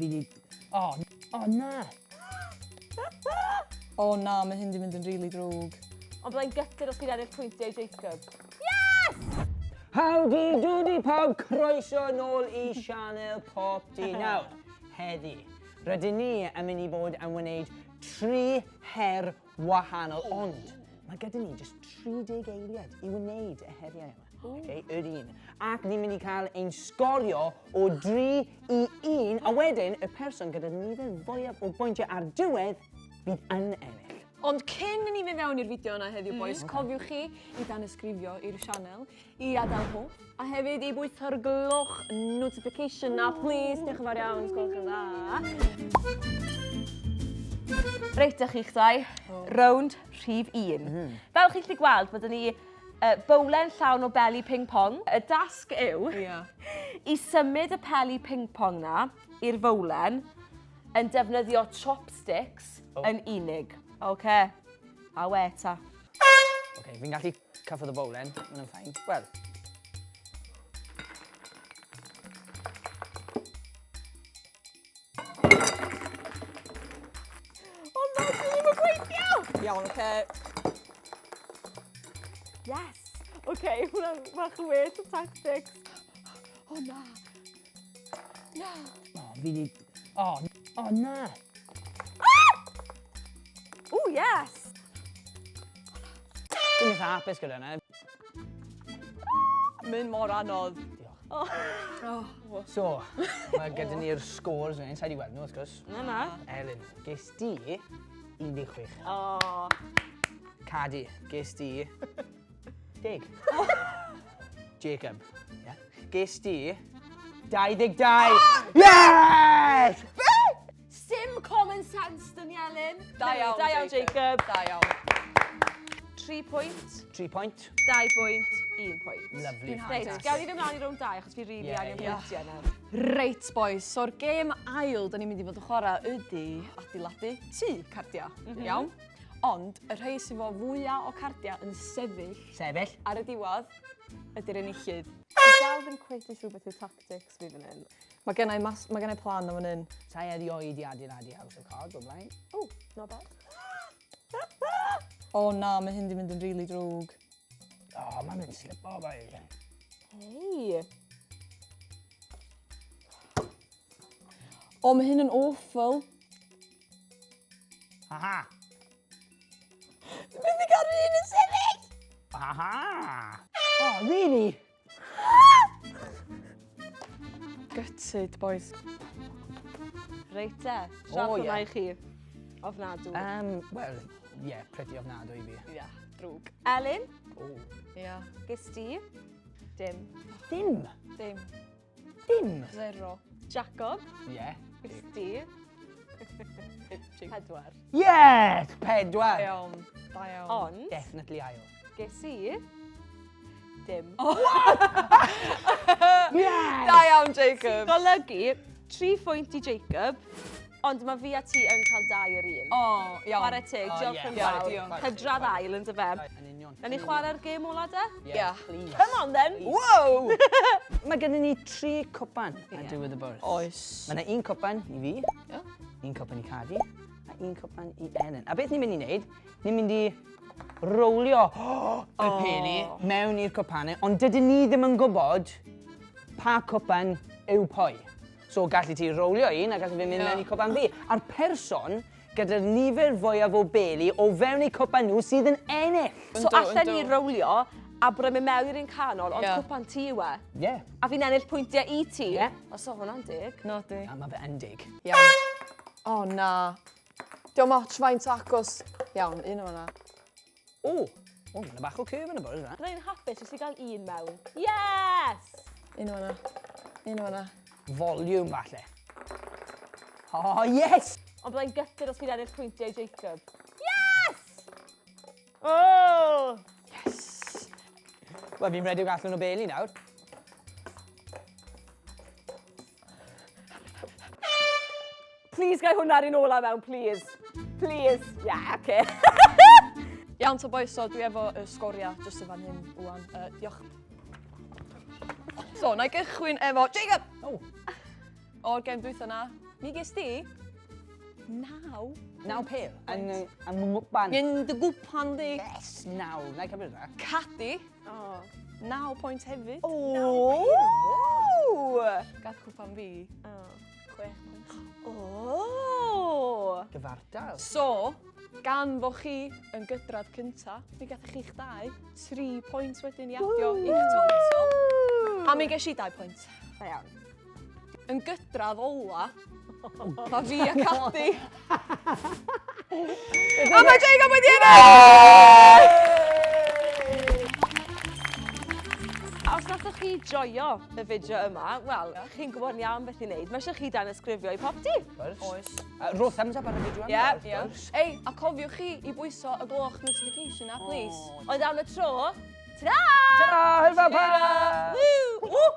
fi di... O, na! O na, mae hyn di mynd yn rili drwg. Ond byddai'n gytid os fi'n ennill pwyntiau Jacob. Howdy doody pawb, croeso nôl I sianel PopT. Nawr, heddi, rydyn ni yn mynd I bod yn wneud 3 her wahanol, ond mae gyda ni jyst 30 eiliad I wneud y heriau yma. Okay, yr un. Ac ni'n mynd I cael ein sgorio o 3 I 1, a wedyn y person gyda'r nifer fwyaf o bwyntiau ar diwedd fydd yn ennill. Ond cyn I ni fynd mewn i'r fideo yna heddiw, boys, cofiwch chi I Tanysgrifio i'r sianel, I adael hoff, a hefyd I bwyta'r glwch notification na, please, diolch yn fawr iawn, sgwylwch yn dda. Reit, ych chi'ch dau, rownd rhif 1. Fel chi'ch chi gweld, byddwn ni bowlen llawn o beli ping-pong. Y dasg yw I symud y peli ping-pong na i'r fowlen yn defnyddio chopsticks yn unig. Oce, a weta. Okay, fi'n gallu cyffodd y bowlen, mae'n ffain. Wel. O na, dwi'n yn gweithio! Iawn, oce. Yes! Oce, hwnna'n bach yn weird o tactics. O na. Na. O, fi di... O, na! O, yes! Dwi'n eitha hapus gyda hwnna. Mynd mor anodd. Diolch. So, mae gyda ni'r scores yn sa'i di weld nhw, wrth gwrs. Na. Elin, ges di 16. O. Cadi, ges di 10. Jacob, ges di 22. Yes! Sim common sense dyn ni, Elin. Da iawn, Da iawn, Jacob. Da iawn. 3 pwynt, 3 point. 2 pwynt, 1 pwynt. Lovely. Reit, gael ni ddim mlaen I rownd 2, achos fi rili angen pwyntiau yna. Reit, boys, so'r gêm ail da ni'n mynd I fod yn chwarae ydy adeiladu tŷ cardia, iawn? Ond y rhai sy'n fo fwyaf o cardia yn sefyll Sefyll. ar y diwedd ydy'r enillydd. Fi dal ddim cweith I siŵr beth yw tactics fi fan hyn. Mae gennau plan am hyn. Sa'i erioed I adeiladu House of Cards o blaen. O, not bad. O na, mae hyn di mynd yn rili drwg. O, mae'n mynd slipo bai. Hei. O, mae hyn yn awful. Aha! Dwi'n mynd I gael un yn sefyll! Aha! O, really? Gutted, boys. Reit te, siarad hwnna I chi. Ofnadw. Wel, ie, pretty ofnadw I fi. Ia, drwg. Elin, O. Ia. ges ti? Dim. Dim? Dim. Dim? 0. Jacob, Ie. ges ti? 4. Yes! 4! Iawn. Da iawn. Ond, Definitely ail. ges i? Dim. Yes! Da iawn, Jacob. Golygu, 3 pwynt I Jacob, ond mae fi a ti yn cael 2 yr un. O, iawn. Chwarae teg, diolch yn Chwarae fawr. diolch. Hydradd ail yn dy fe. Yn union. Na ni chwarae'r gêm ola de? Ie. Please. Come on then. Wow! Mae gennym ni 3 cwpan ar diwedd y bwrdd. Oes. Mae yna 1 cwpan I fi, 1 cwpan I Cadi, a 1 cwpan I Elin. A beth ni'n mynd I wneud, ni'n mynd I rowlio y peli mewn i'r cwpanau, ond dydyn ni ddim yn gwybod pa cwpan yw pwy. So gallu ti rowlio un a gallu fi mynd mewn I cwpan fi. A'r person gyda'r nifer fwyaf o beli o fewn I cwpan nhw sydd yn ennill. So allan ni rowlio, a bod yn mynd mewn i'r un canol, ond cwpan ti yw e. Ie. A fi'n ennill pwyntiau I ti. Ie. Os o hwnna'n dig. No, di. A mae fe yn dig. Iawn. O, na. Diolch moch faint agos. Iawn, un o hwnna. O, mae yna bach o curve yn y bwrdd yna. Byddai'n hapus os i gael un mewn. Yes! Un o hwnna. Un o hwnna. Volume falle. Oh, yes! Ond byddai'n gytid os fi'n ennill pwyntiau Jacob. Yes! Oh! Yes. Wel, fi'n redig allan o beli nawr. Please gai hwnna'r un ola mewn, please. Please. Yeah, okay. Iawn, to boys, so dwi efo sgoriau jyst yn fan hyn, wwan. Diolch. So, na I gychwyn efo Jacob! O. o'r gen dwytho na. Mi ges di 9. 9 pêl yn mngwpan. Yn dy gwpan di. Yes, 9. Na i cymryd na. Cadi. 9 pwynt hefyd. O! Gath gwpan fi. 6 pwynt. O! Gyfartal. So, gan fo chi yn gydradd cynta, mi gath chi'ch 2, 3 pwynt wedyn i adio i'ch total. A mi ges i 2 pwynt. Da iawn. Yn gydradd ola, mae fi a Cadi. A mae Jacob wedi ennill! Os nathoch chi joio y fideo yma, wel, chi'n gwybod yn iawn beth i wneud. Mae eisiau chi danysgrifio i PopT. Oes. Ro thumbs up ar y fideo Ie. yma. Ei, a cofiwch chi i bwyso y gloch notification na, please. Ond am y tro, ta-da! Ta-da! Hwyl fawr pa! Woo!